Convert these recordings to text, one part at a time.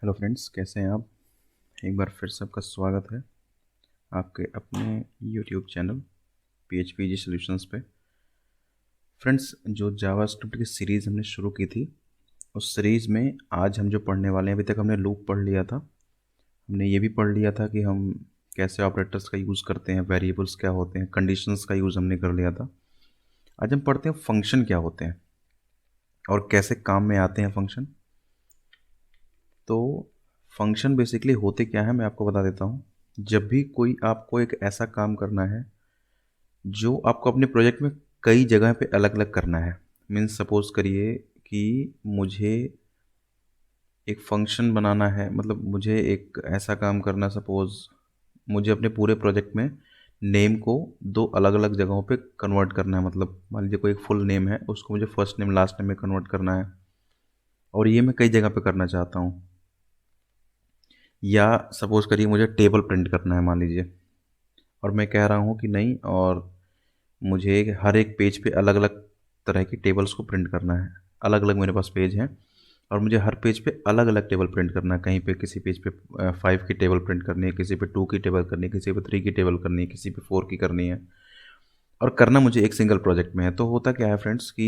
Hello friends, कैसे हैं आप। एक बार फिर सबका स्वागत है आपके अपने यूट्यूब चैनल PHP जी सॉल्यूशंस पे। फ्रेंड्स, जो जावास्क्रिप्ट की सीरीज़ हमने शुरू की थी, उस सीरीज़ में आज हम जो पढ़ने वाले हैं, अभी तक हमने लूप पढ़ लिया था। हमने ये भी पढ़ लिया था कि हम कैसे ऑपरेटर्स का यूज़ करते हैं, वेरिएबल्स क्या होते हैं, कंडीशंस का यूज़ हमने कर लिया था। आज हम पढ़ते हैं फंक्शन क्या होते हैं और कैसे काम में आते हैं फंक्शन। तो फंक्शन बेसिकली होते क्या है, मैं आपको बता देता हूँ। जब भी कोई आपको एक ऐसा काम करना है जो आपको अपने प्रोजेक्ट में कई जगह पे अलग अलग करना है, मीन्स सपोज करिए कि मुझे एक फंक्शन बनाना है, मतलब मुझे एक ऐसा काम करना, सपोज मुझे अपने पूरे प्रोजेक्ट में नेम को दो अलग अलग जगहों पे कन्वर्ट करना है। मतलब मान लीजिए कोई एक फुल नेम है, उसको मुझे फर्स्ट नेम लास्ट नेम में कन्वर्ट करना है, और ये मैं कई जगह पे करना चाहता हूँ। या सपोज़ करिए मुझे टेबल प्रिंट करना है, मान लीजिए, और मैं कह रहा हूँ कि नहीं, और मुझे हर एक पेज पे अलग अलग तरह की टेबल्स को प्रिंट करना है। अलग अलग मेरे पास पेज हैं और मुझे हर पेज पे अलग अलग टेबल प्रिंट करना है। कहीं पे किसी पेज पे 5 की टेबल प्रिंट करनी है, किसी पे 2 की टेबल करनी है, किसी पे 3 की टेबल करनी है, किसी पे 4 की करनी है, और करना मुझे एक सिंगल प्रोजेक्ट में है। तो होता क्या है फ्रेंड्स कि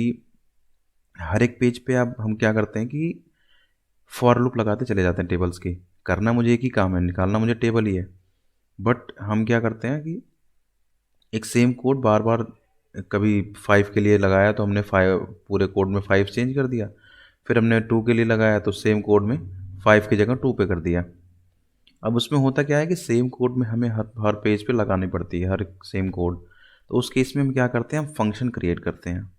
हर एक पेज पे अब हम क्या करते हैं कि फॉर लूप लगाते चले जाते हैं टेबल्स की। करना मुझे एक ही काम है, निकालना मुझे टेबल ही है, बट हम क्या करते हैं कि एक सेम कोड बार बार, कभी 5 के लिए लगाया तो हमने 5 पूरे कोड में 5 चेंज कर दिया, फिर हमने 2 के लिए लगाया तो सेम कोड में 5 की जगह 2 पे कर दिया। अब उसमें होता क्या है कि सेम कोड में हमें हर हर पेज पे लगानी पड़ती है, हर सेम कोड। तो उस केस में हम क्या करते हैं, हम फंक्शन क्रिएट करते हैं।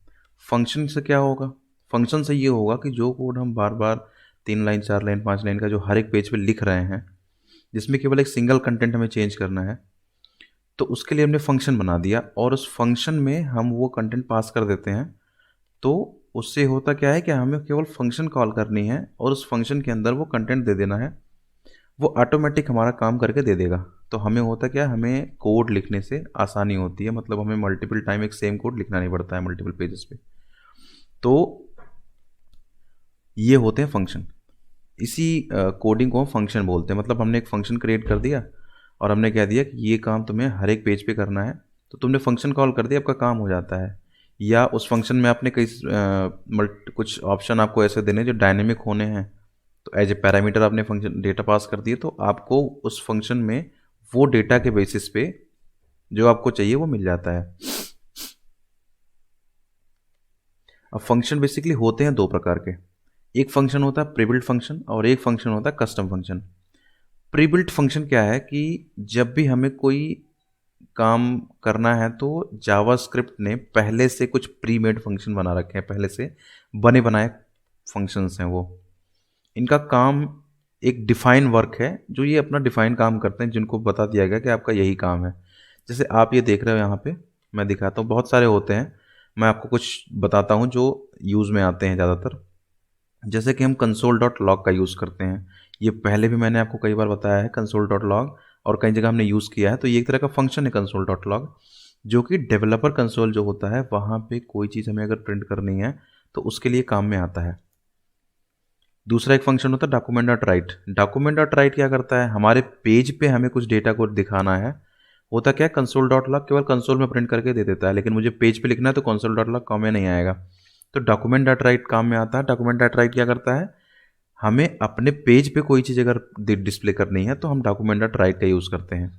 फंक्शन से क्या होगा, फंक्शन से ये होगा कि जो कोड हम बार बार 3 लाइन 4 लाइन 5 लाइन का जो हर एक पेज पे लिख रहे हैं, जिसमें केवल एक सिंगल कंटेंट हमें चेंज करना है, तो उसके लिए हमने फंक्शन बना दिया और उस फंक्शन में हम वो कंटेंट पास कर देते हैं। तो उससे होता क्या है कि हमें केवल फंक्शन कॉल करनी है और उस फंक्शन के अंदर वो कंटेंट दे देना है, वो ऑटोमेटिक हमारा काम करके दे देगा। तो हमें होता क्या है, हमें कोड लिखने से आसानी होती है, मतलब हमें मल्टीपल टाइम एक सेम कोड लिखना नहीं पड़ता है मल्टीपल पेजेस पे। तो ये होते हैं फंक्शन। इसी कोडिंग को हम फंक्शन बोलते हैं। मतलब हमने एक फंक्शन क्रिएट कर दिया और हमने कह दिया कि ये काम तुम्हें हर एक पेज पे करना है, तो तुमने फंक्शन कॉल कर दिया, आपका काम हो जाता है। या उस फंक्शन में आपने कई कुछ ऑप्शन आपको ऐसे देने जो डायनेमिक होने हैं, तो एज ए पैरामीटर आपने फंक्शन डेटा पास कर दिए, तो आपको उस फंक्शन में वो डेटा के बेसिस पे जो आपको चाहिए वो मिल जाता है। अब फंक्शन बेसिकली होते हैं दो प्रकार के। एक फंक्शन होता है प्रीबिल्ट फंक्शन और एक फंक्शन होता है कस्टम फंक्शन। प्रीबिल्ट फंक्शन क्या है कि जब भी हमें कोई काम करना है तो जावास्क्रिप्ट ने पहले से कुछ प्री मेड फंक्शन बना रखे हैं, पहले से बने बनाए फंक्शंस हैं वो। इनका काम एक डिफाइन वर्क है, जो ये अपना डिफाइन काम करते हैं, जिनको बता दिया गया कि आपका यही काम है। जैसे आप ये देख रहे हो यहाँ पे, मैं दिखाता हूँ, बहुत सारे होते हैं। मैं आपको कुछ बताता हूँ जो यूज़ में आते हैं ज़्यादातर। जैसे कि हम कंसोल डॉट लॉग का यूज़ करते हैं। ये पहले भी मैंने आपको कई बार बताया है कंसोल डॉट लॉग, और कई जगह हमने यूज़ किया है। तो ये एक तरह का फंक्शन है कंसोल डॉट लॉग, जो कि डेवलपर कंसोल जो होता है, वहाँ पे कोई चीज़ हमें अगर प्रिंट करनी है तो उसके लिए काम में आता है। दूसरा एक फंक्शन होता है document dot right. Document dot right क्या करता है, हमारे पेज पे हमें कुछ डेटा को दिखाना है। होता क्या है, कंसोल डॉट लॉग केवल कंसोल में प्रिंट करके दे देता है, लेकिन मुझे पेज पे लिखना है तो कंसोल डॉट लॉग काम में नहीं आएगा। तो डॉक्यूमेंट डॉट राइट काम में आता है। डॉक्यूमेंट डॉट राइट क्या करता है, हमें अपने पेज पे कोई चीज़ अगर डिस्प्ले करनी है तो हम डॉक्यूमेंट डॉट राइट का यूज़ करते हैं।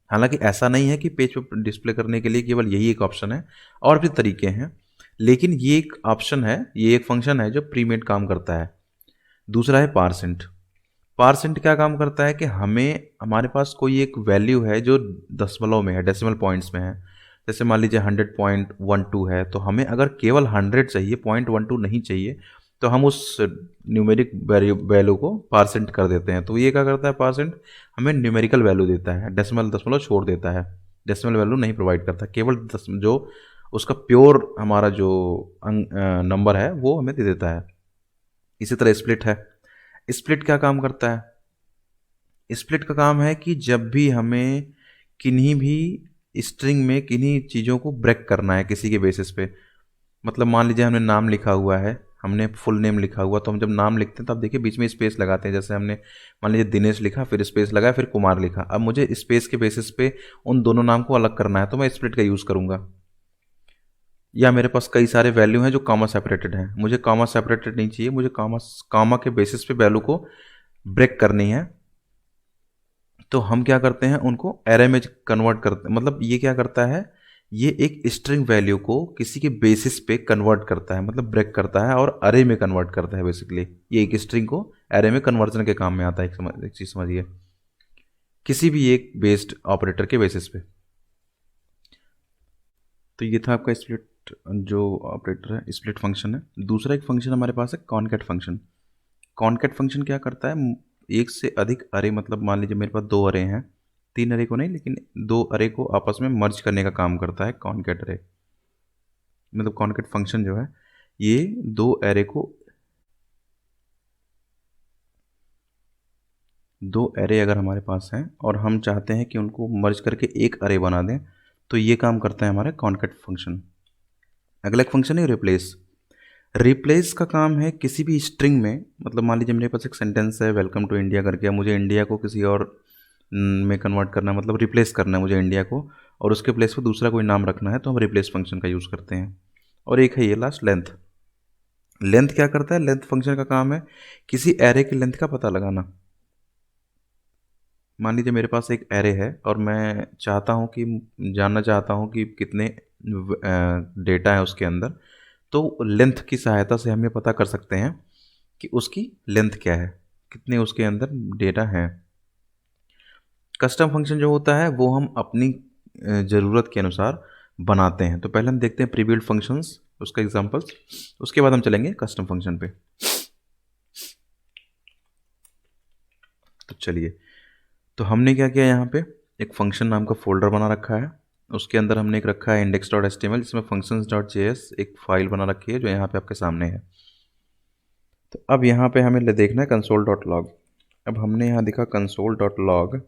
हालांकि ऐसा नहीं है कि पेज पे डिस्प्ले करने के लिए केवल यही एक ऑप्शन है, और भी तरीके हैं, लेकिन ये एक ऑप्शन है, ये एक फंक्शन है जो प्रीमेड काम करता है। दूसरा है पारसेंट। पारसेंट क्या काम करता है कि हमें, हमारे पास कोई एक वैल्यू है जो दशमलव में है, डेसिमल पॉइंट्स में है। जैसे मान लीजिए 100.12 है, तो हमें अगर केवल 100 चाहिए, 0.12 नहीं चाहिए, तो हम उस न्यूमेरिक वैल्यू को पारसेंट कर देते हैं। तो ये क्या करता है, पारसेंट हमें न्यूमेरिकल वैल्यू देता है, डेसिमल दशमलव छोड़ देता है, डेसिमल वैल्यू नहीं प्रोवाइड करता, केवल जो उसका प्योर हमारा जो नंबर है वो हमें दे देता है। इसी तरह स्प्लिट है। स्प्लिट क्या काम करता है, स्प्लिट का काम है कि जब भी हमें किन्हीं भी स्ट्रिंग में किन्हीं चीज़ों को ब्रेक करना है किसी के बेसिस पे, मतलब मान लीजिए हमने नाम लिखा हुआ है हमने फुल नेम लिखा हुआ, तो हम जब नाम लिखते हैं तो आप देखिए बीच में स्पेस लगाते हैं। जैसे हमने मान लीजिए दिनेश लिखा, फिर स्पेस लगाया, फिर कुमार लिखा। अब मुझे स्पेस के बेसिस पे उन दोनों नाम को अलग करना है, तो मैं स्प्लिट का यूज़ करूँगा। या मेरे पास कई सारे वैल्यू हैं जो कॉमा सेपरेटेड हैं, मुझे कॉमा सेपरेटेड नहीं चाहिए, मुझे कॉमा के बेसिस पे वैल्यू को ब्रेक करनी है। तो हम क्या करते हैं, उनको एरे में कन्वर्ट करते हैं। मतलब ये क्या करता है, ये एक स्ट्रिंग वैल्यू को किसी के बेसिस पे कन्वर्ट करता है, मतलब ब्रेक करता है और अरे में कन्वर्ट करता है। बेसिकली ये एक स्ट्रिंग को एरे में कन्वर्जन के काम में आता है। एक चीज़ समझिए, किसी भी एक बेस्ड ऑपरेटर के बेसिस पे। तो ये था आपका स्प्लिट जो ऑपरेटर है, स्प्लिट फंक्शन है। दूसरा एक फंक्शन हमारे पास है कॉनकैट फंक्शन। कॉनकैट फंक्शन क्या करता है, एक से अधिक अरे, मतलब मान लीजिए मेरे पास दो अरे हैं, तीन अरे को नहीं लेकिन दो अरे को आपस में मर्ज करने का काम करता है कॉनकैट अरे। मतलब कॉनकैट फंक्शन जो है ये दो अरे अगर हमारे पास हैं और हम चाहते हैं कि उनको मर्ज करके एक अरे बना दें, तो ये काम करता है हमारा कॉनकैट फंक्शन। अगला एक फंक्शन है रिप्लेस। रिप्लेस का काम है किसी भी स्ट्रिंग में, मतलब मान लीजिए मेरे पास एक सेंटेंस है वेलकम टू इंडिया करके, मुझे इंडिया को किसी और में कन्वर्ट करना है, मतलब रिप्लेस करना है मुझे इंडिया को, और उसके प्लेस पे दूसरा कोई नाम रखना है, तो हम रिप्लेस फंक्शन का यूज़ करते हैं। और एक है ये लास्ट लेंथ। लेंथ क्या करता है, लेंथ फंक्शन का काम है किसी एरे की लेंथ का पता लगाना। मान लीजिए मेरे पास एक एरे है और मैं चाहता हूँ कि जानना चाहता हूँ कि कितने डेटा है उसके अंदर, तो लेंथ की सहायता से हम ये पता कर सकते हैं कि उसकी लेंथ क्या है, कितने उसके अंदर डेटा हैं। कस्टम फंक्शन जो होता है वो हम अपनी ज़रूरत के अनुसार बनाते हैं। तो पहले हम देखते हैं प्री बिल्ट फंक्शंस, उसका एग्जांपल्स, उसके बाद हम चलेंगे कस्टम फंक्शन पे। तो चलिए, तो हमने क्या किया, यहाँ पे एक फंक्शन नाम का फोल्डर बना रखा है, उसके अंदर हमने एक रखा है index.html, जिसमें functions.js एक फाइल बना रखी है जो यहाँ पे आपके सामने है। तो अब यहाँ पे हमें देखना है console.log। अब हमने यहाँ लिखा console.log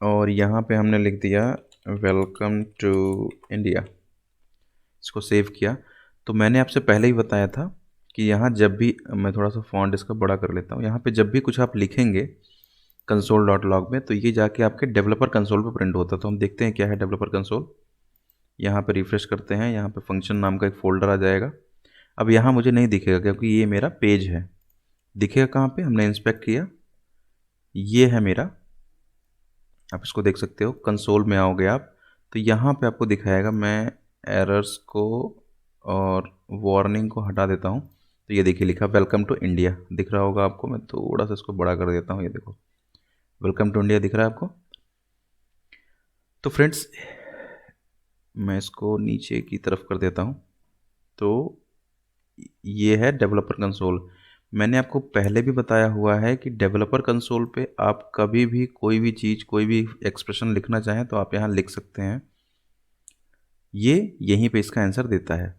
और यहाँ पे हमने लिख दिया वेलकम टू इंडिया, इसको सेव किया। तो मैंने आपसे पहले ही बताया था कि यहाँ जब भी, मैं थोड़ा सा फॉन्ट इसका बड़ा कर लेता हूँ, यहाँ पे जब भी कुछ आप लिखेंगे console.log में, तो ये जाके आपके डेवलपर कंसोल पे प्रिंट होता है। तो हम देखते हैं क्या है डेवलपर कंसोल। यहाँ पे रिफ्रेश करते हैं, यहाँ पे फंक्शन नाम का एक फ़ोल्डर आ जाएगा। अब यहाँ मुझे नहीं दिखेगा क्योंकि ये मेरा पेज है। दिखेगा कहाँ पे, हमने इंस्पेक्ट किया, ये है मेरा, आप इसको देख सकते हो, कंसोल में आओगे आप तो यहाँ पे आपको दिखाएगा। मैं एरर्स को और वार्निंग को हटा देता हूँ, तो ये देखिए लिखा वेलकम टू इंडिया, दिख रहा होगा आपको। मैं थोड़ा सा इसको बड़ा कर देता हूँ, ये देखो वेलकम टू इंडिया दिख रहा है आपको। तो फ्रेंड्स मैं इसको नीचे की तरफ कर देता हूँ। तो ये है डेवलपर कंसोल। मैंने आपको पहले भी बताया हुआ है कि डेवलपर कंसोल पे आप कभी भी कोई भी चीज़, कोई भी एक्सप्रेशन लिखना चाहें तो आप यहाँ लिख सकते हैं, ये यहीं पे इसका आंसर देता है।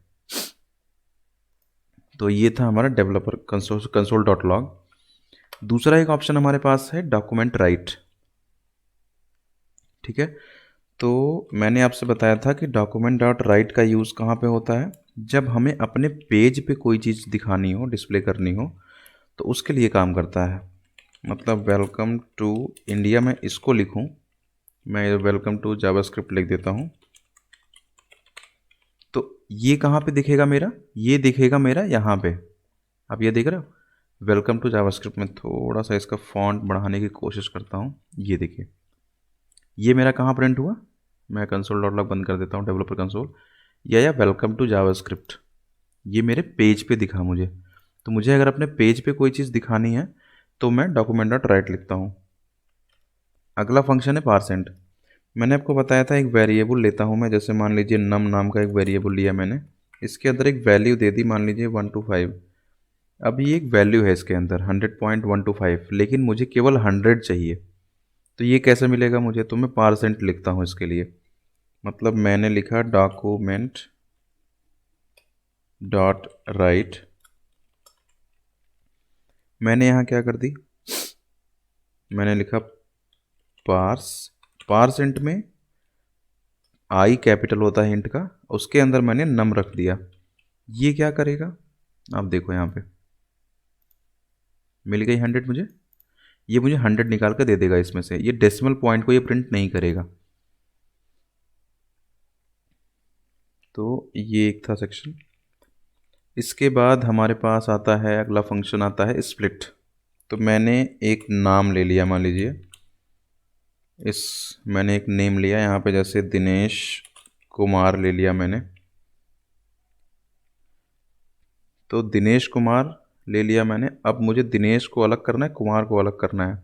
तो ये था हमारा डेवलपर console.log। दूसरा एक ऑप्शन हमारे पास है डॉक्यूमेंट राइट। ठीक है, तो मैंने आपसे बताया था कि डॉक्यूमेंट डॉट राइट का यूज़ कहाँ पे होता है, जब हमें अपने पेज पे कोई चीज़ दिखानी हो, डिस्प्ले करनी हो, तो उसके लिए काम करता है। मतलब वेलकम टू इंडिया मैं इसको लिखूं, मैं वेलकम टू जावास्क्रिप्ट लिख देता हूं, तो ये कहाँ पे दिखेगा मेरा, ये दिखेगा मेरा यहाँ पे। आप ये देख रहे हो वेलकम टू जावास्क्रिप्ट। में थोड़ा सा इसका फॉन्ट बढ़ाने की कोशिश करता हूँ, ये देखिए ये मेरा कहाँ प्रिंट हुआ। मैं console.log बंद कर देता हूँ, डेवलपर कंसोल, या वेलकम टू जावास्क्रिप्ट, ये मेरे पेज पे दिखा मुझे। तो मुझे अगर अपने पेज पे कोई चीज़ दिखानी है तो मैं डॉक्यूमेंट डॉट राइट लिखता हूँ। अगला फंक्शन है पारसेंट। मैंने आपको बताया था एक वेरिएबल लेता हूँ मैं, जैसे मान लीजिए नम नाम का एक वेरिएबल लिया मैंने, इसके अंदर एक वैल्यू दे दी, मान लीजिए 125। अब ये एक वैल्यू है इसके अंदर 100.125, लेकिन मुझे केवल 100 चाहिए। तो ये कैसे मिलेगा मुझे, तो मैं पारसेंट लिखता हूँ इसके लिए। मतलब मैंने लिखा डॉक्यूमेंट डॉट राइट, मैंने यहाँ क्या कर दी, मैंने लिखा पारसेंट में आई कैपिटल होता है हिंट का, उसके अंदर मैंने नम रख दिया। ये क्या करेगा, आप देखो यहाँ पे मिल गई 100 मुझे, ये मुझे 100 निकाल कर दे देगा इसमें से, ये डेसिमल पॉइंट को ये प्रिंट नहीं करेगा। तो ये एक था सेक्शन। इसके बाद हमारे पास आता है, अगला फंक्शन आता है स्प्लिट। तो मैंने एक नाम ले लिया, मान लीजिए मैंने एक नेम लिया यहाँ पे, जैसे दिनेश कुमार ले लिया मैंने। तो दिनेश कुमार ले लिया मैंने। अब मुझे दिनेश को अलग करना है, कुमार को अलग करना है।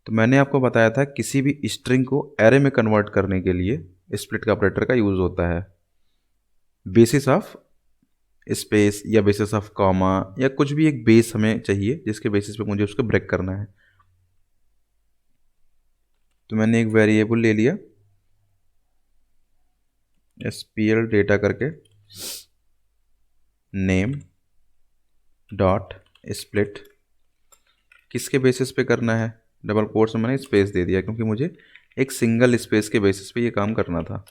तो मैंने आपको बताया था किसी भी स्ट्रिंग को एरे में कन्वर्ट करने के लिए स्प्लिट का ऑपरेटर का यूज़ होता है, बेसिस ऑफ स्पेस या बेसिस ऑफ कॉमा, या कुछ भी एक बेस हमें चाहिए जिसके बेसिस पे मुझे उसको ब्रेक करना है। तो मैंने एक वेरिएबल ले लिया SPL डेटा करके, नेम डॉट स्प्लिट। किसके बेसिस पे करना है, डबल कोट्स में मैंने स्पेस दे दिया क्योंकि मुझे एक सिंगल स्पेस के बेसिस पे ये काम करना था।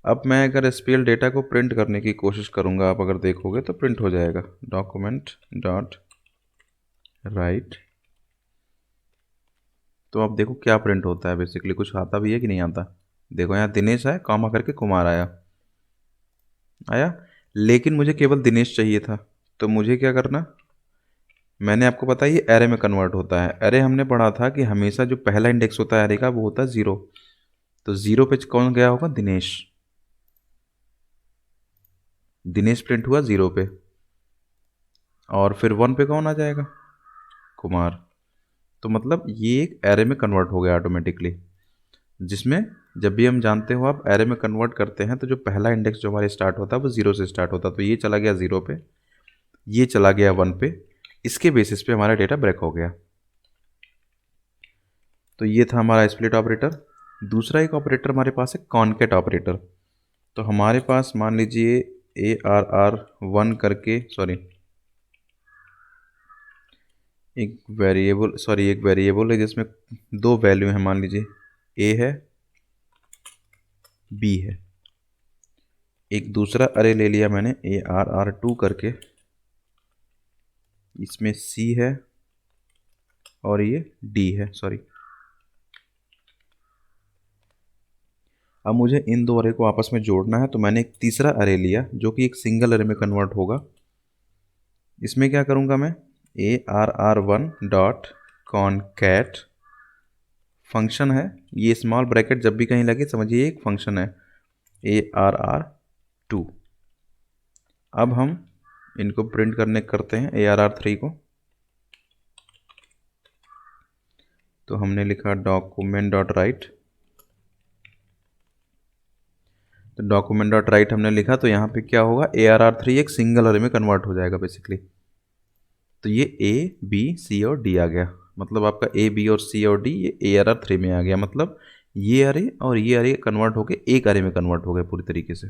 अब मैं अगर SPL डेटा को प्रिंट करने की कोशिश करूँगा, आप अगर देखोगे तो प्रिंट हो जाएगा, डॉक्यूमेंट डॉट राइट। तो आप देखो क्या प्रिंट होता है, बेसिकली कुछ आता भी है कि नहीं आता। देखो यहाँ दिनेश आया, कॉमा करके कुमार आया आया, लेकिन मुझे केवल दिनेश चाहिए था। तो मुझे क्या करना, मैंने आपको पता है ये एरे में कन्वर्ट होता है। एरे हमने पढ़ा था कि हमेशा जो पहला इंडेक्स होता है एरे का वो होता है 0। तो 0 पे कौन गया होगा, दिनेश। दिनेश प्रिंट हुआ 0 पे, और फिर 1 पे कौन आ जाएगा, कुमार। तो मतलब ये एक एरे में कन्वर्ट हो गया ऑटोमेटिकली, जिसमें जब भी हम जानते हो आप एरे में कन्वर्ट करते हैं तो जो पहला इंडेक्स जो हमारे स्टार्ट होता है वो 0 से स्टार्ट होता है। तो ये चला गया 0 पे, ये चला गया 1 पे, इसके बेसिस पे हमारा डेटा ब्रेक हो गया। तो ये था हमारा स्प्लिट ऑपरेटर। दूसरा एक ऑपरेटर हमारे पास है कॉनकेट ऑपरेटर। तो हमारे पास मान लीजिए ARR1 करके, सॉरी एक वेरिएबल है जिसमें दो वैल्यू है, मान लीजिए A है B है। एक दूसरा अरे ले लिया मैंने ARR2 करके, इसमें C है और ये D है, सॉरी। अब मुझे इन दो अरे को आपस में जोड़ना है, तो मैंने एक तीसरा अरे लिया जो कि एक सिंगल अरे में कन्वर्ट होगा। इसमें क्या करूँगा मैं, ARR1 डॉट कॉनकैट, फंक्शन है ये, स्मॉल ब्रैकेट जब भी कहीं लगे समझिए एक फंक्शन है, ARR2। अब हम इनको प्रिंट करते हैं ARR3 को। तो हमने लिखा डॉक्यूमेंट डॉट राइट। तो डॉक्यूमेंट डॉट राइट हमने लिखा, तो यहाँ पे क्या होगा, ARR3 एक सिंगल अरे में कन्वर्ट हो जाएगा बेसिकली। तो ये A B C और D आ गया, मतलब आपका A B और C और D ये ARR3 में आ गया। मतलब ये अरे और ये अरे कन्वर्ट होके एक अरे में कन्वर्ट हो गए पूरी तरीके से।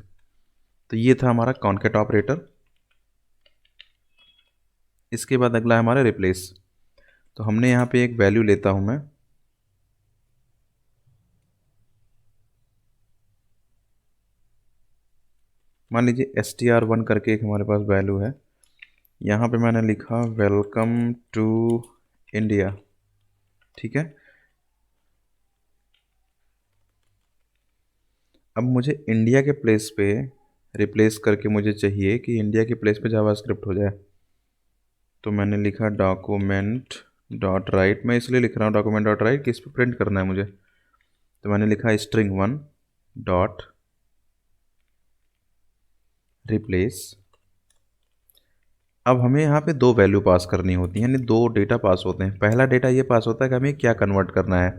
तो ये था हमारा कॉनकैट ऑपरेटर। इसके बाद अगला है हमारा रिप्लेस। तो हमने यहाँ पे एक वैल्यू लेता हूँ मैं, मान लीजिए STR1 करके एक हमारे पास वैल्यू है। यहाँ पे मैंने लिखा वेलकम टू इंडिया, ठीक है। अब मुझे इंडिया के प्लेस पे रिप्लेस करके मुझे चाहिए कि इंडिया के प्लेस पे जावास्क्रिप्ट हो जाए। तो मैंने लिखा डॉक्यूमेंट डॉट राइट। मैं इसलिए लिख रहा हूँ डॉक्यूमेंट डॉट राइट कि इस पर प्रिंट करना है मुझे। तो मैंने लिखा string1 डॉट रिप्लेस। अब हमें यहाँ पे दो वैल्यू पास करनी होती हैं, यानी दो डेटा पास होते हैं। पहला डेटा ये पास होता है कि हमें क्या कन्वर्ट करना है।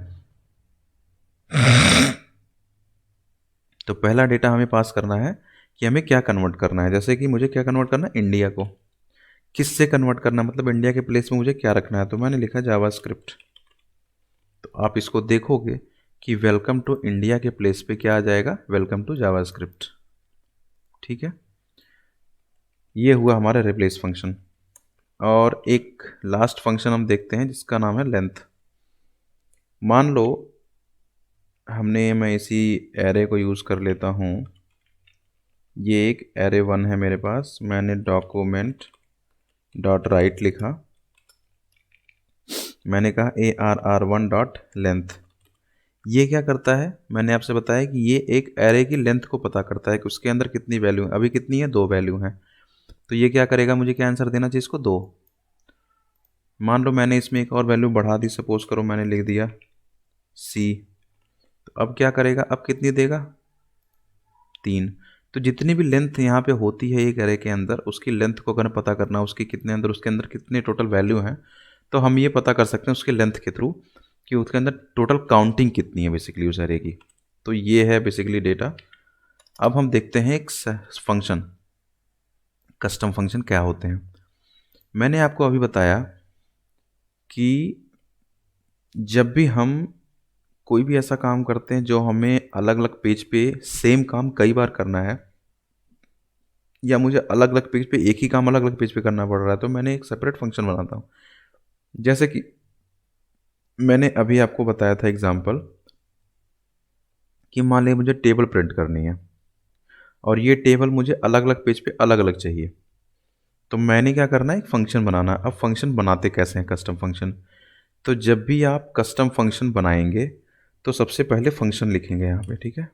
तो पहला डेटा हमें पास करना है कि हमें क्या कन्वर्ट करना है। जैसे कि मुझे क्या कन्वर्ट करना है, इंडिया को। किस से कन्वर्ट करना, मतलब इंडिया के प्लेस में मुझे क्या रखना है। तो मैंने लिखा जावास्क्रिप्ट। तो आप इसको देखोगे कि वेलकम टू इंडिया के प्लेस पे क्या आ जाएगा, वेलकम टू जावास्क्रिप्ट, ठीक है। ये हुआ हमारा रिप्लेस फंक्शन। और एक लास्ट फंक्शन हम देखते हैं जिसका नाम है लेंथ। मान लो मैं इसी एरे को यूज़ कर लेता हूँ ये एक एरे 1 है मेरे पास, मैंने डॉक्यूमेंट डॉट राइट लिखा, मैंने कहा ARR1 डॉट लेंथ। ये क्या करता है, मैंने आपसे बताया कि ये एक एरे की लेंथ को पता करता है कि उसके अंदर कितनी वैल्यू है। अभी कितनी है, 2 वैल्यू हैं। तो ये क्या करेगा, मुझे क्या आंसर देना चाहिए इसको, 2। मान लो मैंने इसमें एक और वैल्यू बढ़ा दी, सपोज करो मैंने लिख दिया C। तो अब क्या करेगा, अब कितनी देगा, 3। तो जितनी भी लेंथ यहाँ पे होती है एक एरे के अंदर, उसकी लेंथ को अगर पता करना, उसकी कितने अंदर, उसके अंदर कितने टोटल वैल्यू हैं, तो हम ये पता कर सकते हैं उसके लेंथ के थ्रू कि उसके अंदर टोटल काउंटिंग कितनी है बेसिकली उस एरे की। तो ये है बेसिकली डेटा। अब हम देखते हैं एक फंक्शन, कस्टम फंक्शन क्या होते हैं। मैंने आपको अभी बताया कि जब भी हम कोई भी ऐसा काम करते हैं जो हमें अलग अलग पेज पे सेम काम कई बार करना है, या मुझे अलग अलग पेज पे एक ही काम अलग अलग पेज पे करना पड़ रहा है, तो मैंने एक सेपरेट फंक्शन बनाता हूँ। जैसे कि मैंने अभी आपको बताया था एग्जांपल कि मान लीजिए मुझे टेबल प्रिंट करनी है और ये टेबल मुझे अलग अलग पेज पे अलग अलग चाहिए। तो मैंने क्या करना है, एक फंक्शन बनाना। अब फंक्शन बनाते कैसे हैं, कस्टम फंक्शन। तो जब भी आप कस्टम फंक्शन बनाएंगे तो सबसे पहले फंक्शन लिखेंगे यहाँ पे, ठीक है।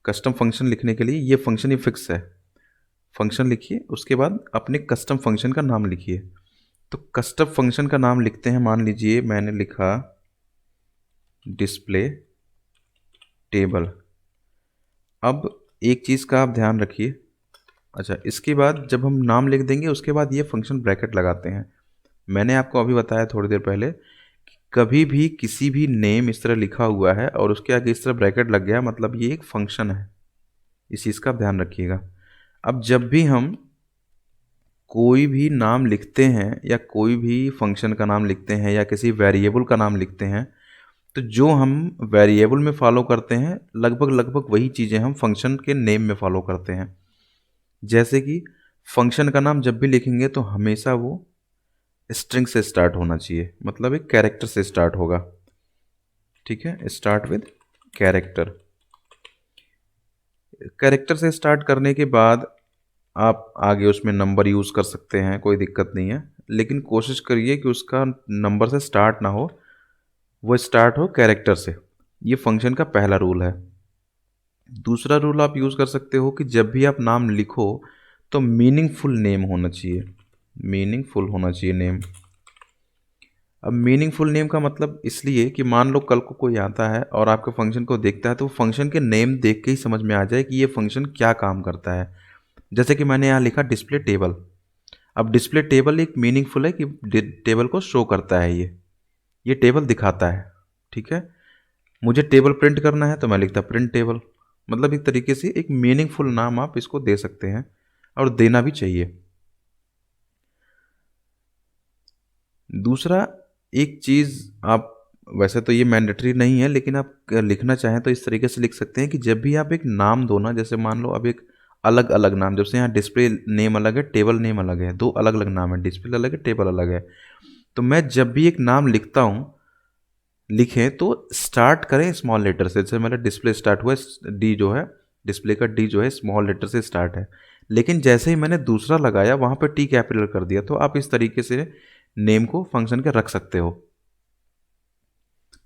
कस्टम फंक्शन लिखने के लिए ये फंक्शन ही फिक्स है, फंक्शन लिखिए, उसके बाद अपने कस्टम फंक्शन का नाम लिखिए। तो कस्टम फंक्शन का नाम लिखते हैं, मान लीजिए मैंने लिखा डिस्प्ले टेबल। अब एक चीज़ का आप ध्यान रखिए, अच्छा इसके बाद जब हम नाम लिख देंगे उसके बाद ये फंक्शन ब्रैकेट लगाते हैं। मैंने आपको अभी बताया थोड़ी देर पहले कि कभी भी किसी भी नेम इस तरह लिखा हुआ है और उसके आगे इस तरह ब्रैकेट लग गया, मतलब ये एक फंक्शन है। इस चीज़ का आप ध्यान रखिएगा। अब जब भी हम कोई भी नाम लिखते हैं या कोई भी फंक्शन का नाम लिखते हैं या किसी वेरिएबल का नाम लिखते हैं, तो जो हम वेरिएबल में फॉलो करते हैं लगभग लगभग वही चीज़ें हम फंक्शन के नेम में फॉलो करते हैं। जैसे कि फंक्शन का नाम जब भी लिखेंगे तो हमेशा वो स्ट्रिंग से स्टार्ट होना चाहिए, मतलब एक कैरेक्टर से स्टार्ट होगा, ठीक है। Start with character. कैरेक्टर से स्टार्ट करने के बाद आप आगे उसमें नंबर यूज़ कर सकते हैं, कोई दिक्कत नहीं है, लेकिन कोशिश करिए कि उसका नंबर से स्टार्ट ना हो, वो स्टार्ट हो कैरेक्टर से। ये फंक्शन का पहला रूल है। दूसरा रूल आप यूज़ कर सकते हो कि जब भी आप नाम लिखो तो मीनिंगफुल नेम होना चाहिए, मीनिंगफुल होना चाहिए नेम। अब मीनिंगफुल नेम का मतलब इसलिए कि मान लो कल को कोई आता है और आपके फंक्शन को देखता है तो फंक्शन के नेम देख के ही समझ में आ जाए कि ये फंक्शन क्या काम करता है। जैसे कि मैंने यहाँ लिखा डिस्प्ले टेबल। अब डिस्प्ले टेबल एक मीनिंगफुल है कि टेबल को शो करता है, ये टेबल दिखाता है, ठीक है। मुझे टेबल प्रिंट करना है तो मैं लिखता प्रिंट टेबल। मतलब एक तरीके से एक मीनिंगफुल नाम आप इसको दे सकते हैं और देना भी चाहिए। दूसरा एक चीज़ आप, वैसे तो ये मैंडेटरी नहीं है लेकिन आप लिखना चाहें तो इस तरीके से लिख सकते हैं कि जब भी आप एक नाम दो ना, जैसे मान लो अब एक अलग अलग नाम, जैसे यहाँ डिस्प्ले नेम अलग है, टेबल नेम अलग है, 2 अलग अलग नाम है, डिस्प्ले अलग है, टेबल अलग है। तो मैं जब भी एक नाम लिखता हूँ, लिखें तो स्टार्ट करें स्मॉल लेटर से। जैसे मेरा डिस्प्ले स्टार्ट हुआ, डी जो है, डिस्प्ले का डी जो है स्मॉल लेटर से स्टार्ट है, लेकिन जैसे ही मैंने दूसरा लगाया वहाँ पर टी कैपिटल कर दिया। तो आप इस तरीके से नेम को फंक्शन के रख सकते हो।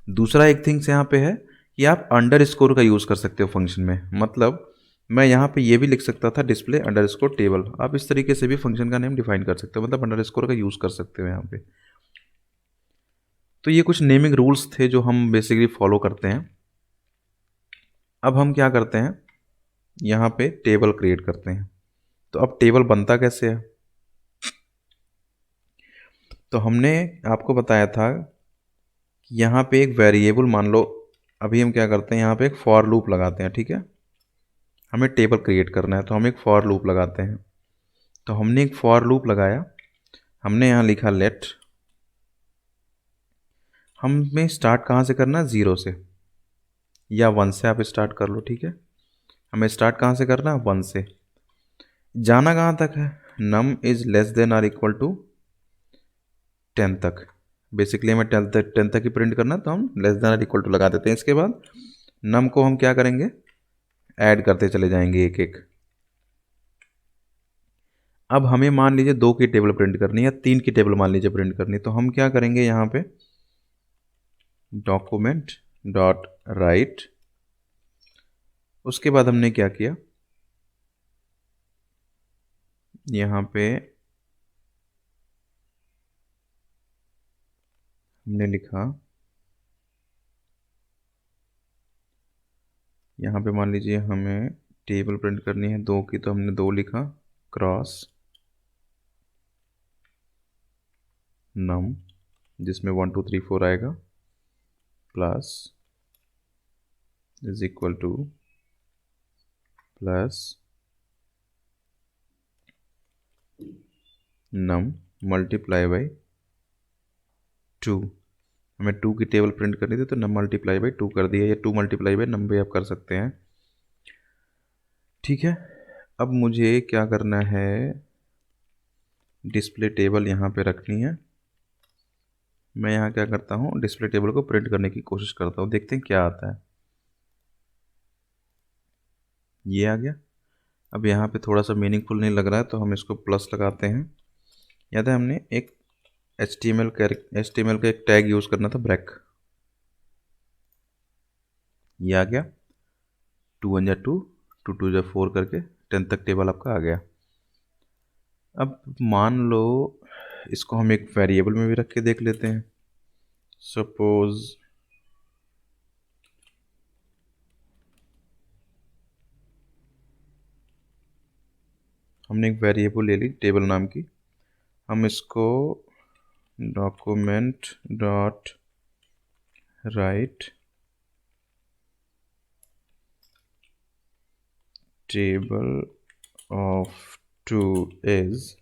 दूसरा एक थिंग्स यहाँ पे है कि आप अंडर स्कोर का यूज़ कर सकते हो फंक्शन में। मतलब मैं यहाँ पे ये भी लिख सकता था डिस्प्ले अंडर स्कोर टेबल, आप इस तरीके से भी फंक्शन का नेम डिफाइन कर सकते हो, मतलब अंडर स्कोर का यूज़ कर सकते हो यहाँ पे। तो ये कुछ नेमिंग रूल्स थे जो हम बेसिकली फॉलो करते हैं। अब हम क्या करते हैं, यहाँ पे टेबल क्रिएट करते हैं। तो अब टेबल बनता कैसे है, तो हमने आपको बताया था कि यहाँ पे एक वेरिएबल मान लो, अभी हम क्या करते हैं यहाँ पे एक फॉर लूप लगाते हैं, ठीक है। हमें टेबल क्रिएट करना है तो हम एक फॉर लूप लगाते हैं। तो हमने एक फॉर लूप लगाया, हमने यहाँ लिखा लेट, हमें स्टार्ट कहाँ से करना है, 0 से या 1 से आप स्टार्ट कर लो, ठीक है। हमें स्टार्ट कहाँ से करना है, 1 से। जाना कहाँ तक है, num is less than or equal to 10 तक। बेसिकली हमें 10 तक ही प्रिंट करना है तो हम less than or equal to लगा देते हैं। इसके बाद नम को हम क्या करेंगे, ऐड करते चले जाएंगे एक एक। अब हमें मान लीजिए 2 की टेबल प्रिंट करनी है या 3 की टेबल मान लीजिए प्रिंट करनी है, तो हम क्या करेंगे यहाँ पे डॉक्यूमेंट डॉट राइट, उसके बाद हमने क्या किया, यहाँ पे हमने लिखा, यहाँ पे मान लीजिए हमें टेबल प्रिंट करनी है 2 की, तो हमने 2 लिखा क्रॉस नम, जिसमें 1 2 3 4 आएगा, plus is equal to plus num multiply by 2। हमें 2 की टेबल प्रिंट करनी थी तो नम मल्टीप्लाई बाई 2 कर दिया, या 2 मल्टीप्लाई बाई नम भी आप कर सकते हैं। ठीक है, अब मुझे क्या करना है, डिस्प्ले टेबल यहाँ पे रखनी है। मैं यहाँ क्या करता हूँ, डिस्प्ले टेबल को प्रिंट करने की कोशिश करता हूँ, देखते हैं क्या आता है। ये आ गया। अब यहाँ पे थोड़ा सा मीनिंगफुल नहीं लग रहा है तो हम इसको प्लस लगाते हैं। याद है हमने एक HTML का एक टैग यूज़ करना था, ब्रेक। ये आ गया, 2 1 जा 2, 2 2 जा 4 करके 10 तक टेबल आपका आ गया। अब मान लो इसको हम एक वेरिएबल में भी रख के देख लेते हैं। सपोज हमने एक वेरिएबल ले ली टेबल नाम की, हम इसको document dot right table of 2 is,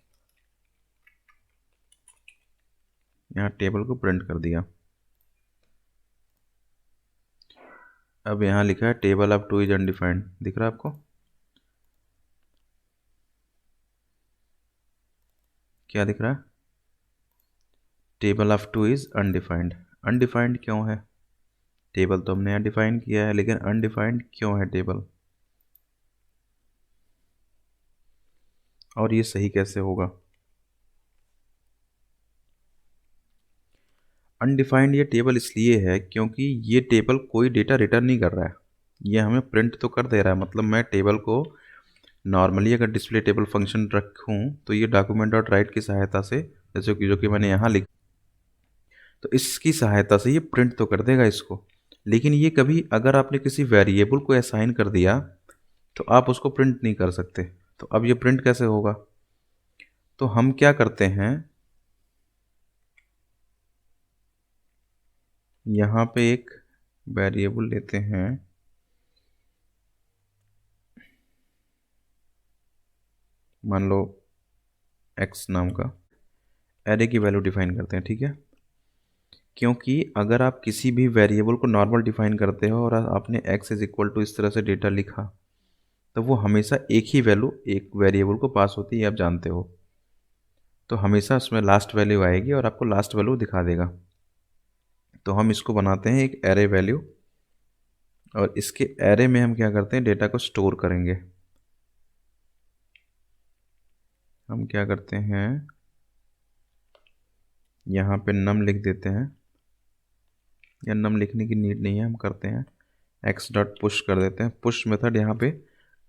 यहाँ टेबल को प्रिंट कर दिया। अब यहाँ लिखा है टेबल ऑफ 2 इज अनडिफाइंड, दिख रहा है आपको? क्या दिख रहा है? Table of 2 is undefined. Undefined क्यों है? टेबल तो हमने यहाँ डिफाइन किया है, लेकिन अनडिफाइंड क्यों है टेबल, और ये सही कैसे होगा? अनडिफाइंड ये टेबल इसलिए है क्योंकि ये टेबल कोई डेटा रिटर्न नहीं कर रहा है, ये हमें प्रिंट तो कर दे रहा है। मतलब मैं टेबल को नॉर्मली अगर डिस्प्ले टेबल फंक्शन रखूँ तो ये डॉक्यूमेंट डॉट राइट की सहायता से, जैसे कि जो कि मैंने यहाँ लिखा, तो इसकी सहायता से ये प्रिंट तो कर देगा इसको। लेकिन ये कभी अगर आपने किसी वेरिएबल को असाइन कर दिया तो आप उसको प्रिंट नहीं कर सकते। तो अब ये प्रिंट कैसे होगा? तो हम क्या करते हैं, यहाँ पे एक वेरिएबल लेते हैं, मान लो x नाम का, एरे की वैल्यू डिफाइन करते हैं। ठीक है, क्योंकि अगर आप किसी भी वेरिएबल को नॉर्मल डिफाइन करते हो और आपने x इज इक्वल टू इस तरह से डेटा लिखा, तो वो हमेशा एक ही वैल्यू एक वेरिएबल को पास होती है, आप जानते हो। तो हमेशा उसमें लास्ट वैल्यू आएगी और आपको लास्ट वैल्यू दिखा देगा। तो हम इसको बनाते हैं एक एरे वैल्यू, और इसके एरे में हम क्या करते हैं, डेटा को स्टोर करेंगे। हम क्या करते हैं, यहाँ पे नम लिख देते हैं, या नम लिखने की नीड नहीं है, हम करते हैं एक्स डॉट पुश कर देते हैं। पुश मेथड यहाँ पे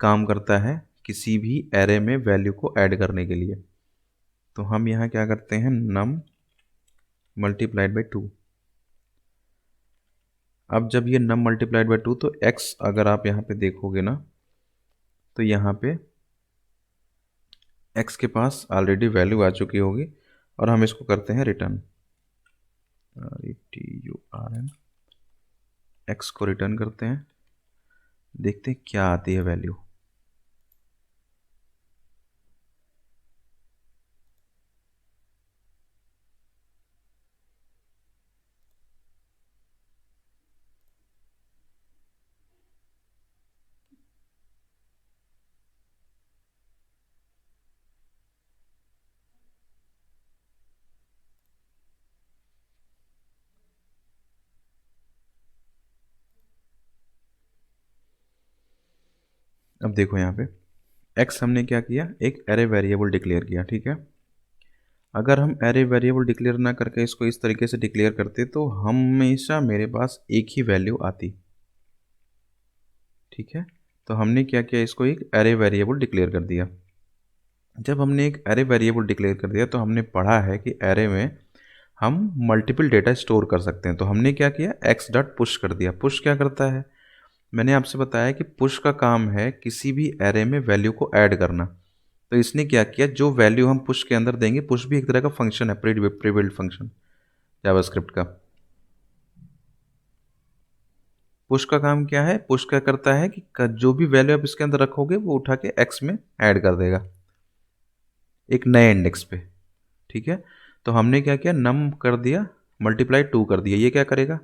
काम करता है किसी भी एरे में वैल्यू को ऐड करने के लिए। तो हम यहाँ क्या करते हैं, नम मल्टीप्लाइड बाई 2। अब जब ये नम मल्टीप्लाइड बाई 2, तो एक्स अगर आप यहाँ पे देखोगे ना, तो यहाँ पे एक्स के पास ऑलरेडी वैल्यू आ चुकी होगी, और हम इसको करते हैं रिटर्न, RETURN, एक्स को रिटर्न करते हैं, देखते हैं क्या आती है वैल्यू। अब देखो यहाँ पे x हमने क्या किया, एक एरे वेरिएबल डिक्लेयर किया, ठीक है। अगर हम एरे वेरिएबल डिक्लेयर ना करके इसको इस तरीके से डिक्लेयर करते तो हमेशा मेरे पास एक ही वैल्यू आती, ठीक है। तो हमने क्या किया, इसको एक एरे वेरिएबल डिक्लेयर कर दिया। जब हमने एक एरे वेरिएबल डिक्लेयर कर दिया तो हमने पढ़ा है कि एरे में हम मल्टीपल डेटा स्टोर कर सकते हैं। तो हमने क्या किया, एक्स डॉट पुश कर दिया। पुश क्या करता है, मैंने आपसे बताया कि पुश का काम है किसी भी एरे में वैल्यू को ऐड करना। तो इसने क्या किया, जो वैल्यू हम पुश के अंदर देंगे, पुश भी एक तरह का फंक्शन है, प्रीबिल्ट फंक्शन जावास्क्रिप्ट का। पुश का काम क्या है, पुश क्या करता है कि जो भी वैल्यू आप इसके अंदर रखोगे वो उठा के एक्स में ऐड कर देगा एक नए इंडेक्स पे, ठीक है। तो हमने क्या किया, नम कर दिया मल्टीप्लाई 2 कर दिया। ये क्या करेगा,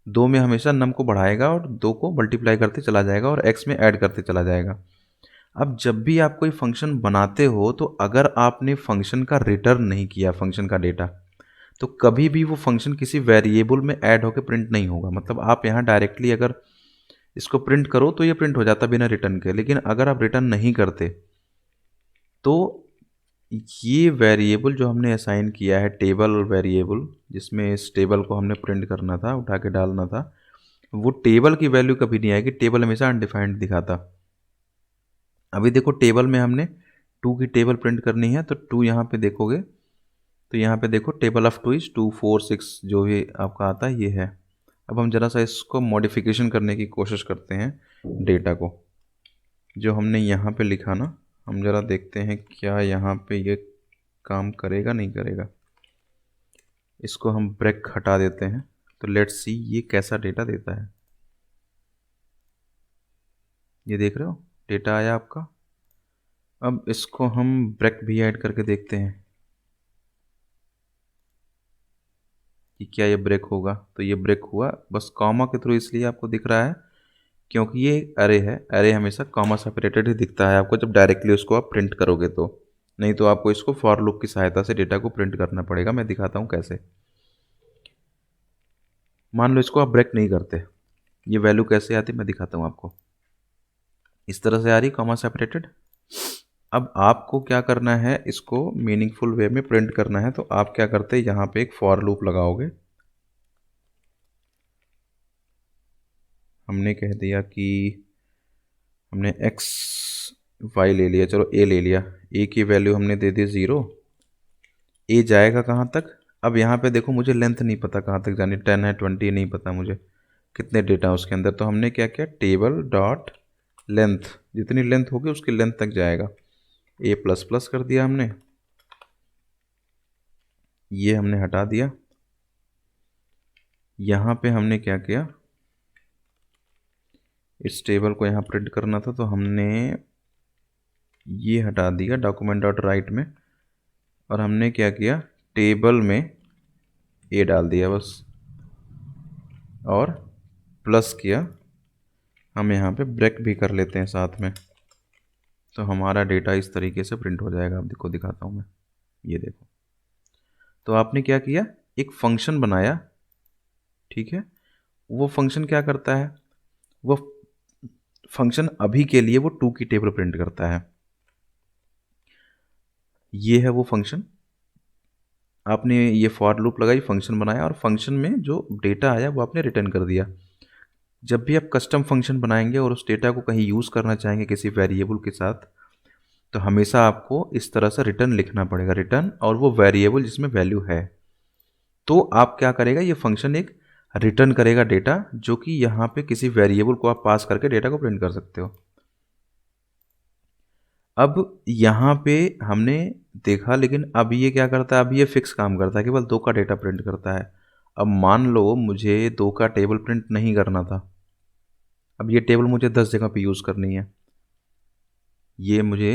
2 में हमेशा नम को बढ़ाएगा और 2 को मल्टीप्लाई करते चला जाएगा और एक्स में ऐड करते चला जाएगा। अब जब भी आप कोई फंक्शन बनाते हो तो अगर आपने फंक्शन का रिटर्न नहीं किया, फंक्शन का डेटा, तो कभी भी वो फंक्शन किसी वेरिएबल में ऐड होकर प्रिंट नहीं होगा। मतलब आप यहाँ डायरेक्टली अगर इसको प्रिंट करो तो ये प्रिंट हो जाता बिना रिटर्न के, लेकिन अगर आप रिटर्न नहीं करते तो ये वेरिएबल जो हमने असाइन किया है, टेबल वेरिएबल, जिसमें इस टेबल को हमने प्रिंट करना था, उठा के डालना था, वो टेबल की वैल्यू कभी नहीं आएगी। टेबल हमेशा अनडिफाइंड दिखाता। अभी देखो टेबल में हमने 2 की टेबल प्रिंट करनी है, तो 2 यहाँ पे देखोगे तो यहाँ पे देखो टेबल ऑफ 2 इज़ 2 4 6 जो भी आपका आता है ये है। अब हम ज़रा सा इसको मॉडिफिकेशन करने की कोशिश करते हैं डेटा को, जो हमने यहाँ पे लिखा ना, हम ज़रा देखते हैं क्या यहाँ पे ये काम करेगा नहीं करेगा। इसको हम ब्रेक हटा देते हैं, तो लेट्स सी ये कैसा डेटा देता है। ये देख रहे हो डेटा आया आपका। अब इसको हम ब्रेक भी ऐड करके देखते हैं कि क्या ये ब्रेक होगा। तो ये ब्रेक हुआ, बस कॉमा के थ्रू इसलिए आपको दिख रहा है क्योंकि ये अरे है। अरे हमेशा कॉमा सेपरेटेड ही दिखता है आपको जब डायरेक्टली उसको आप प्रिंट करोगे, तो नहीं तो आपको इसको फॉर लूप की सहायता से डेटा को प्रिंट करना पड़ेगा। मैं दिखाता हूँ कैसे। मान लो इसको आप ब्रेक नहीं करते, ये वैल्यू कैसे आती मैं दिखाता हूँ आपको। इस तरह से आ रही कॉमा सेपरेटेड। अब आपको क्या करना है, इसको मीनिंगफुल वे में प्रिंट करना है, तो आप क्या करते हैं, यहाँ पे एक फॉर लूप लगाओगे। हमने कह दिया कि हमने एक्स वाई ले लिया, चलो ए ले लिया। ए की वैल्यू हमने दे दी 0। ए जाएगा कहाँ तक, अब यहाँ पे देखो मुझे लेंथ नहीं पता कहाँ तक जानी, 10 है 20 नहीं पता मुझे कितने डेटा है उसके अंदर। तो हमने क्या किया, टेबल डॉट लेंथ, जितनी लेंथ होगी उसकी लेंथ तक जाएगा। ए प्लस प्लस कर दिया हमने, ये हमने हटा दिया। यहाँ पे हमने क्या किया, इस टेबल को यहाँ प्रिंट करना था तो हमने ये हटा दिया डॉक्यूमेंट डॉट राइट में, और हमने क्या किया, टेबल में ए डाल दिया बस, और प्लस किया। हम यहाँ पे ब्रेक भी कर लेते हैं साथ में, तो हमारा डेटा इस तरीके से प्रिंट हो जाएगा। अब देखो दिखाता हूँ मैं, ये देखो। तो आपने क्या किया, एक फंक्शन बनाया, ठीक है। वो फंक्शन क्या करता है, वो फंक्शन अभी के लिए वो 2 की टेबल प्रिंट करता है। ये है वो फंक्शन। आपने ये फॉर लूप लगाई, फंक्शन बनाया, और फंक्शन में जो डेटा आया वो आपने रिटर्न कर दिया। जब भी आप कस्टम फंक्शन बनाएंगे और उस डेटा को कहीं यूज़ करना चाहेंगे किसी वेरिएबल के साथ, तो हमेशा आपको इस तरह से रिटर्न लिखना पड़ेगा, रिटर्न और वो वेरिएबल जिसमें वैल्यू है। तो आप क्या करेगा, ये फंक्शन एक रिटर्न करेगा डेटा, जो कि यहाँ पे किसी वेरिएबल को आप पास करके डेटा को प्रिंट कर सकते हो। अब यहाँ पे हमने देखा, लेकिन अब ये क्या करता है, अब ये फिक्स काम करता है, केवल 2 का डेटा प्रिंट करता है। अब मान लो मुझे 2 का टेबल प्रिंट नहीं करना था, अब ये टेबल मुझे 10 जगह पे यूज़ करनी है। ये मुझे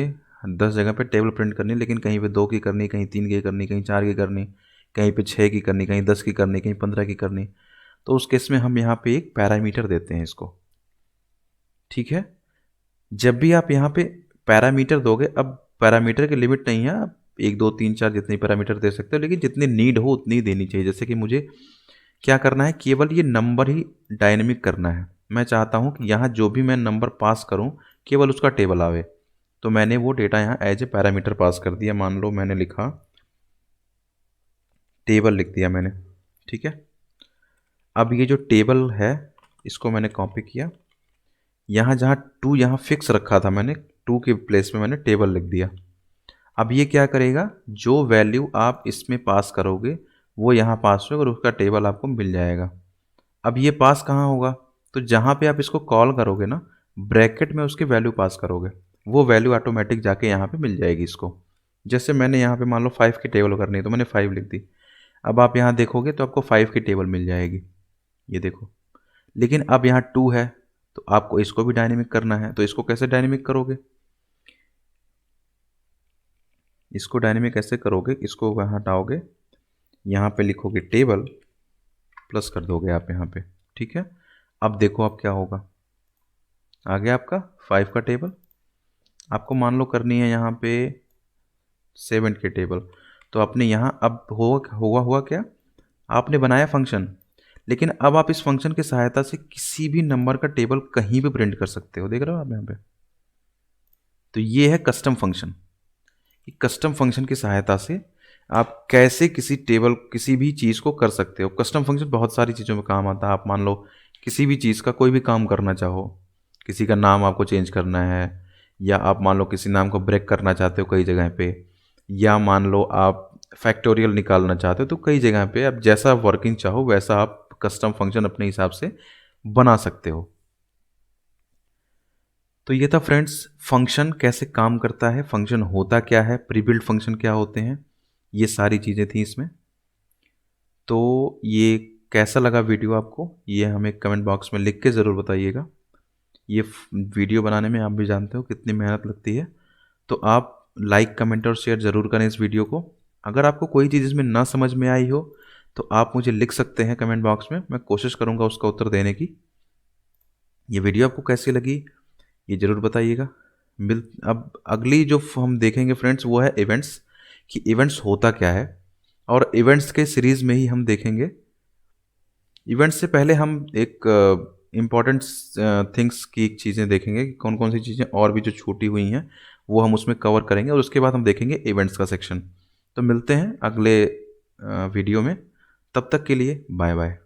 10 जगह पे टेबल प्रिंट करनी है, लेकिन कहीं पे 2 की करनी, कहीं 3 की करनी, कहीं 4 की करनी, कहीं पे 6 की करनी, कहीं 10 की करनी, कहीं 15 की करनी। तो उस केस में हम यहाँ पे एक पैरामीटर देते हैं इसको, ठीक है। जब भी आप यहाँ पे पैरामीटर दोगे, अब पैरामीटर की लिमिट नहीं है, आप 1 2 3 4 जितने पैरामीटर दे सकते हो, लेकिन जितनी नीड हो उतनी देनी चाहिए। जैसे कि मुझे क्या करना है, केवल ये नंबर ही डायनेमिक करना है, मैं चाहता हूँ कि यहाँ जो भी मैं नंबर पास करूँ केवल उसका टेबल आवे, तो मैंने वो डेटा यहाँ एज ए पैरामीटर पास कर दिया। मान लो मैंने लिखा टेबल, लिख दिया मैंने, ठीक है। अब ये जो टेबल है इसको मैंने कॉपी किया, यहाँ जहाँ 2 यहाँ फिक्स रखा था मैंने, 2 के प्लेस में मैंने टेबल लिख दिया। अब ये क्या करेगा, जो वैल्यू आप इसमें पास करोगे वो यहाँ पास होगा और उसका टेबल आपको मिल जाएगा। अब ये पास कहाँ होगा, तो जहाँ पे आप इसको कॉल करोगे ना, ब्रैकेट में उसकी वैल्यू पास करोगे, वो वैल्यू ऑटोमेटिक जाके यहाँ पे मिल जाएगी इसको। जैसे मैंने यहाँ पे मान लो 5 की टेबल करनी है तो मैंने 5 लिख दी। अब आप यहाँ देखोगे तो आपको 5 की टेबल मिल जाएगी, ये देखो। लेकिन अब यहाँ 2 है तो आपको इसको भी डायनेमिक करना है, तो इसको कैसे डायनेमिक करोगे, इसको डायनेमिक कैसे करोगे, इसको वहाँ हटाओगे, यहाँ पे लिखोगे टेबल, प्लस कर दोगे आप यहाँ पे, ठीक है। अब देखो अब क्या होगा, आ गया आपका 5 का टेबल। आपको मान लो करनी है यहाँ पे 7 की टेबल, तो आपने यहाँ अब हुआ क्या, आपने बनाया फंक्शन, लेकिन अब आप इस फंक्शन की सहायता से किसी भी नंबर का टेबल कहीं भी प्रिंट कर सकते हो, देख रहे हो आप यहाँ पे। तो ये है कस्टम फंक्शन। कस्टम फंक्शन की सहायता से आप कैसे किसी टेबल किसी भी चीज़ को कर सकते हो। कस्टम फंक्शन बहुत सारी चीज़ों में काम आता है। आप मान लो किसी भी चीज़ का कोई भी काम करना चाहो, किसी का नाम आपको चेंज करना है, या आप मान लो किसी नाम को ब्रेक करना चाहते हो कई जगह पे, या मान लो आप फैक्टोरियल निकालना चाहते हो, तो कई जगह पे आप जैसा वर्किंग चाहो वैसा आप कस्टम फंक्शन अपने हिसाब से बना सकते हो। तो ये था फ्रेंड्स, फंक्शन कैसे काम करता है, फंक्शन होता क्या है, प्री बिल्ट फंक्शन क्या होते हैं, ये सारी चीज़ें थी इसमें। तो ये कैसा लगा वीडियो आपको, ये हमें कमेंट बॉक्स में लिख के ज़रूर बताइएगा। ये वीडियो बनाने में आप भी जानते हो कितनी मेहनत लगती है, तो आप लाइक कमेंट और शेयर ज़रूर करें इस वीडियो को। अगर आपको कोई चीज़ इसमें ना समझ में आई हो तो आप मुझे लिख सकते हैं कमेंट बॉक्स में, मैं कोशिश करूँगा उसका उत्तर देने की। ये वीडियो आपको कैसी लगी ये ज़रूर बताइएगा। अब अगली जो हम देखेंगे फ्रेंड्स वो है इवेंट्स, कि इवेंट्स होता क्या है, और इवेंट्स के सीरीज़ में ही हम देखेंगे। इवेंट्स से पहले हम एक इम्पॉर्टेंट थिंग्स की एक चीज़ें देखेंगे कि कौन कौन सी चीज़ें और भी जो छूटी हुई हैं वो हम उसमें कवर करेंगे, और उसके बाद हम देखेंगे इवेंट्स का सेक्शन। तो मिलते हैं अगले वीडियो में, तब तक के लिए बाय बाय।